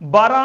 12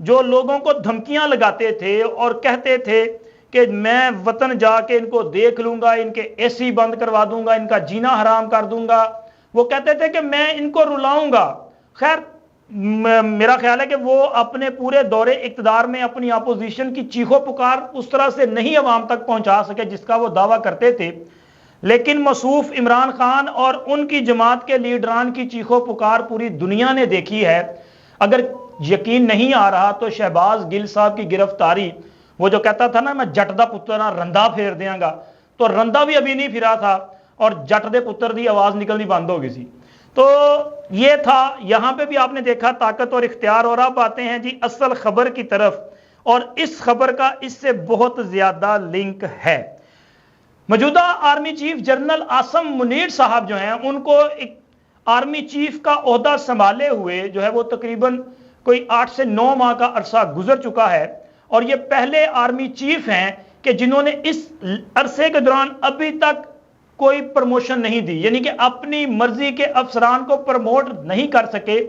جو لوگوں کو دھمکیاں لگاتے تھے اور کہتے تھے کہ میں وطن جا کے ان کو دیکھ لوں گا، ان کے اے سی بند کروا دوں گا، ان کا جینا حرام کر دوں گا، وہ کہتے تھے کہ میں ان کو رلاؤں گا. خیر میرا خیال ہے کہ وہ اپنے پورے دور اقتدار میں اپنی اپوزیشن کی چیخو پکار اس طرح سے نہیں عوام تک پہنچا سکے جس کا وہ دعویٰ کرتے تھے، لیکن موصوف عمران خان اور ان کی جماعت کے لیڈران کی چیخو پکار پوری دنیا نے دیکھی ہے. اگر یقین نہیں آ رہا تو شہباز گل صاحب کی گرفتاری، وہ جو کہتا تھا نا میں جٹ دا پتر ہاں رندا پھیر دیاں گا، تو رندا بھی ابھی نہیں پھرا تھا اور جٹ دے پتر دی آواز نکلنی بند ہو گئی سی. تو یہ تھا، یہاں پہ بھی آپ نے دیکھا طاقت اور اختیار. اور اب آتے ہیں جی اصل خبر کی طرف، اور اس خبر کا اس سے بہت زیادہ لنک ہے. موجودہ army chief general Asim Munir صاحب جو ہیں، ان کو ایک آرمی چیف کا عہدہ سنبھالے ہوئے جو ہے وہ تقریباً کوئی 8 سے 9 ماہ کا عرصہ گزر چکا ہے، اور یہ پہلے آرمی چیف ہیں کہ جنہوں نے اس عرصے کے دوران ابھی تک کوئی پروموشن نہیں دی، یعنی کہ اپنی مرضی کے افسران کو پروموٹ نہیں کر سکے.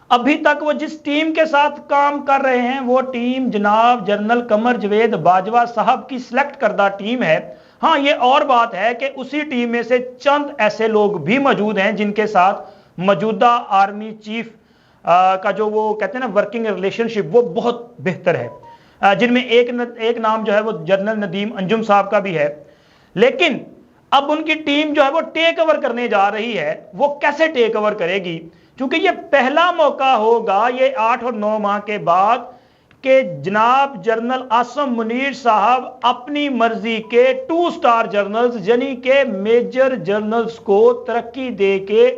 ابھی تک وہ جس ٹیم کے ساتھ کام کر رہے ہیں وہ ٹیم جناب جنرل قمر جاوید باجوہ صاحب کی سلیکٹ کردہ ٹیم ہے. ہاں یہ اور بات ہے کہ اسی ٹیم میں سے چند ایسے لوگ بھی موجود ہیں جن کے ساتھ موجودہ آرمی چیف کا جو وہ کہتے ہیں نا ورکنگ ریلیشن شپ وہ بہت بہتر ہے، جن میں ایک نام جو ہے وہ جنرل ندیم انجم صاحب کا بھی ہے. لیکن اب ان کی ٹیم جو ہے وہ ٹیک اوور کرنے جا رہی ہے. وہ کیسے ٹیک اوور کرے گی؟ کیونکہ یہ پہلا موقع ہوگا یہ 8 اور 9 ماہ کے بعد کہ جناب جنرل عاصم منیر صاحب اپنی مرضی کے 2 سٹار جنرلز یعنی کہ میجر جنرلز کو ترقی دے کے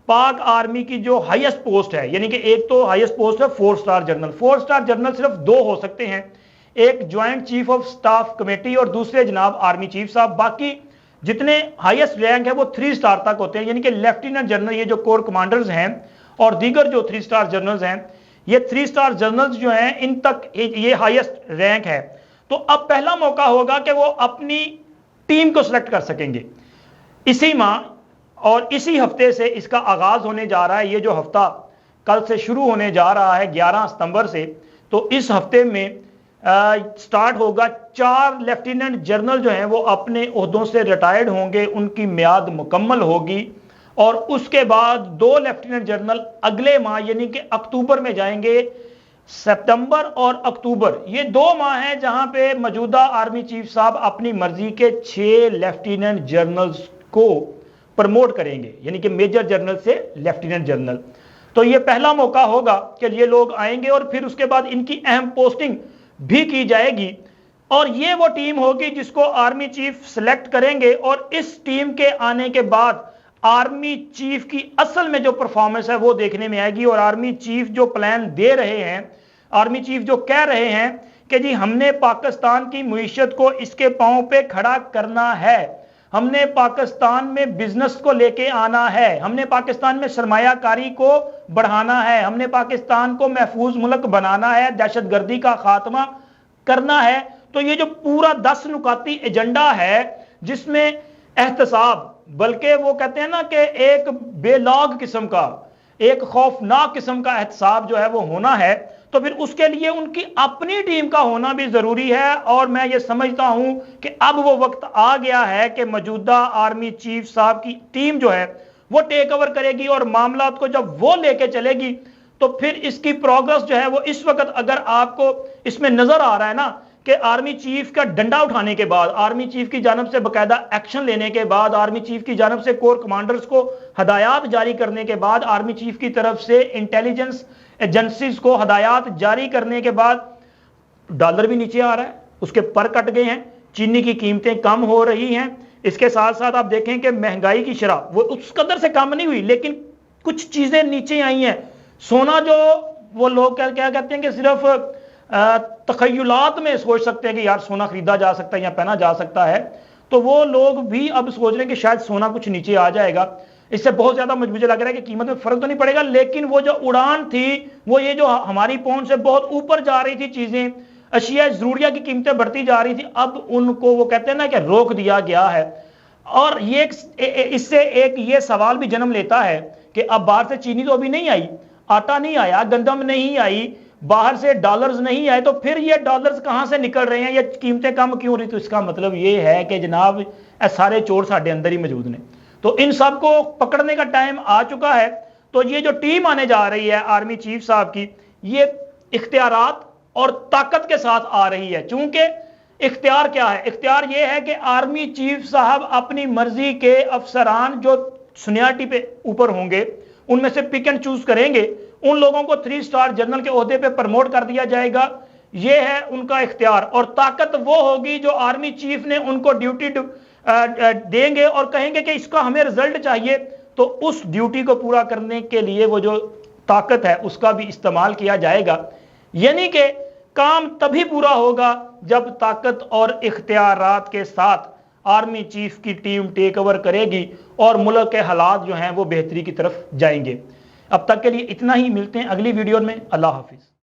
پاک آرمی کی جو ہائیسٹ پوسٹ ہے، یعنی کہ ایک تو ہائیسٹ پوسٹ ہے 4 سٹار جنرل. 4 سٹار جنرل صرف 2 ہو سکتے ہیں، ایک joint chief of staff committee اور دوسرے جناب آرمی چیف صاحب. باقی جتنے ہائیسٹ رینک ہے وہ 3 سٹار تک ہوتے ہیں، یعنی کہ لیفٹیننٹ جنرل یہ جو کور کمانڈرز ہیں اور دیگر جو 3 سٹار جنرلز ہیں، یہ 3 سٹار جنرلز جو ہیں ان تک یہ ہائیسٹ رینک ہے. تو اب پہلا موقع ہوگا کہ وہ اپنی ٹیم کو سلیکٹ کر سکیں گے. اسی ماہ اور اسی ہفتے سے اس کا آغاز ہونے جا رہا ہے. یہ جو ہفتہ کل سے شروع ہونے جا رہا ہے 11 ستمبر سے، تو اس ہفتے میں سٹارٹ ہوگا. 4 لیفٹیننٹ جنرل جو ہیں وہ اپنے عہدوں سے ریٹائرڈ ہوں گے، ان کی میعاد مکمل ہوگی، اور اس کے بعد 2 لیفٹیننٹ جنرل اگلے ماہ یعنی کہ اکتوبر میں جائیں گے. ستمبر اور اکتوبر یہ 2 ماہ ہیں جہاں پہ موجودہ آرمی چیف صاحب اپنی مرضی کے 6 لیفٹیننٹ جنرلز کو پروموٹ کریں گے، یعنی کہ میجر جنرل سے لیفٹیننٹ جنرل. تو یہ پہلا موقع ہوگا کہ یہ لوگ آئیں گے، اور پھر اس کے بعد ان کی اہم پوسٹنگ بھی کی جائے گی. اور یہ وہ ٹیم ہوگی جس کو آرمی چیف سلیکٹ کریں گے، اور اس ٹیم کے آنے کے بعد آرمی چیف کی اصل میں جو پرفارمنس ہے وہ دیکھنے میں آئے گی. اور آرمی چیف جو پلان دے رہے ہیں، آرمی چیف جو کہہ رہے ہیں کہ جی ہم نے پاکستان کی معیشت کو اس کے پاؤں پہ کھڑا کرنا ہے، ہم نے پاکستان میں بزنس کو لے کے آنا ہے، ہم نے پاکستان میں سرمایہ کاری کو بڑھانا ہے، ہم نے پاکستان کو محفوظ ملک بنانا ہے، دہشت گردی کا خاتمہ کرنا ہے. تو یہ جو پورا 10 نکاتی ایجنڈا ہے جس میں احتساب، بلکہ وہ کہتے ہیں نا کہ ایک بے لاگ قسم کا، ایک خوفناک قسم کا احتساب جو ہے وہ ہونا ہے، تو پھر اس کے لیے ان کی اپنی ٹیم کا ہونا بھی ضروری ہے. اور میں یہ سمجھتا ہوں کہ اب وہ وقت آ گیا ہے کہ موجودہ آرمی چیف صاحب کی ٹیم جو ہے وہ ٹیک اوور کرے گی، اور معاملات کو جب وہ لے کے چلے گی تو پھر اس کی پروگرس جو ہے وہ اس وقت اگر آپ کو اس میں نظر آ رہا ہے نا کہ آرمی چیف کا ڈنڈا اٹھانے کے بعد، آرمی چیف کی جانب سے باقاعدہ ایکشن لینے کے بعد، آرمی چیف کی جانب سے کور کمانڈرز کو ہدایات جاری کرنے کے بعد، آرمی چیف کی طرف سے انٹیلیجنس ایجنسیز کو ہدایات جاری کرنے کے بعد ڈالر بھی نیچے آ رہا ہے، اس کے پر کٹ گئے ہیں، چینی کی قیمتیں کم ہو رہی ہیں. اس کے ساتھ ساتھ آپ دیکھیں کہ مہنگائی کی شرح وہ اس قدر سے کم نہیں ہوئی، لیکن کچھ چیزیں نیچے آئی ہیں. سونا جو وہ لوگ کیا کہتے ہیں کہ صرف تخیلات میں سوچ سکتے ہیں کہ یار سونا خریدا جا سکتا ہے یا پہنا جا سکتا ہے، تو وہ لوگ بھی اب سوچ رہے ہیں کہ شاید سونا کچھ نیچے آ جائے گا. اس سے بہت زیادہ مجھے لگ رہا ہے کہ قیمت میں فرق تو نہیں پڑے گا، لیکن وہ جو اڑان تھی وہ یہ جو ہماری پہنچ سے بہت اوپر جا رہی تھی چیزیں، اشیاء ضروریہ کی قیمتیں بڑھتی جا رہی تھی، اب ان کو وہ کہتے ہیں نا کہ روک دیا گیا ہے. اور یہ اس سے ایک یہ سوال بھی جنم لیتا ہے کہ اب باہر سے چینی تو ابھی نہیں آئی، آٹا نہیں آیا، گندم نہیں آئی، باہر سے ڈالرز نہیں آئے تو پھر یہ ڈالرز کہاں سے نکل رہے ہیں، یہ قیمتیں کم کیوں ہو رہی؟ تو اس کا مطلب یہ ہے کہ جناب اے سارے چور ساڈے اندر ہی موجود ہیں۔ تو ان سب کو پکڑنے کا ٹائم آ چکا ہے۔ تو یہ جو ٹیم آنے جا رہی ہے آرمی چیف صاحب کی، یہ اختیارات اور طاقت کے ساتھ آ رہی ہے۔ چونکہ اختیار کیا ہے؟ اختیار یہ ہے کہ آرمی چیف صاحب اپنی مرضی کے افسران جو سینیارٹی پہ اوپر ہوں گے ان میں سے پک اینڈ چوز کریں گے، ان لوگوں کو 3 سٹار جنرل کے عہدے پہ پرموٹ کر دیا جائے گا۔ یہ ہے ان کا اختیار، اور طاقت وہ ہوگی جو آرمی چیف نے ان کو ڈیوٹی دیں گے اور کہیں گے کہ اس کا ہمیں رزلٹ چاہیے، تو اس ڈیوٹی کو پورا کرنے کے لیے وہ جو طاقت ہے اس کا بھی استعمال کیا جائے گا۔ یعنی کہ کام تبھی پورا ہوگا جب طاقت اور اختیارات کے ساتھ آرمی چیف کی ٹیم ٹیک اوور کرے گی اور ملک کے حالات جو ہیں وہ بہتری کی طرف جائیں گے۔ اب تک کے لیے اتنا ہی، ملتے ہیں اگلی ویڈیو میں۔ اللہ حافظ۔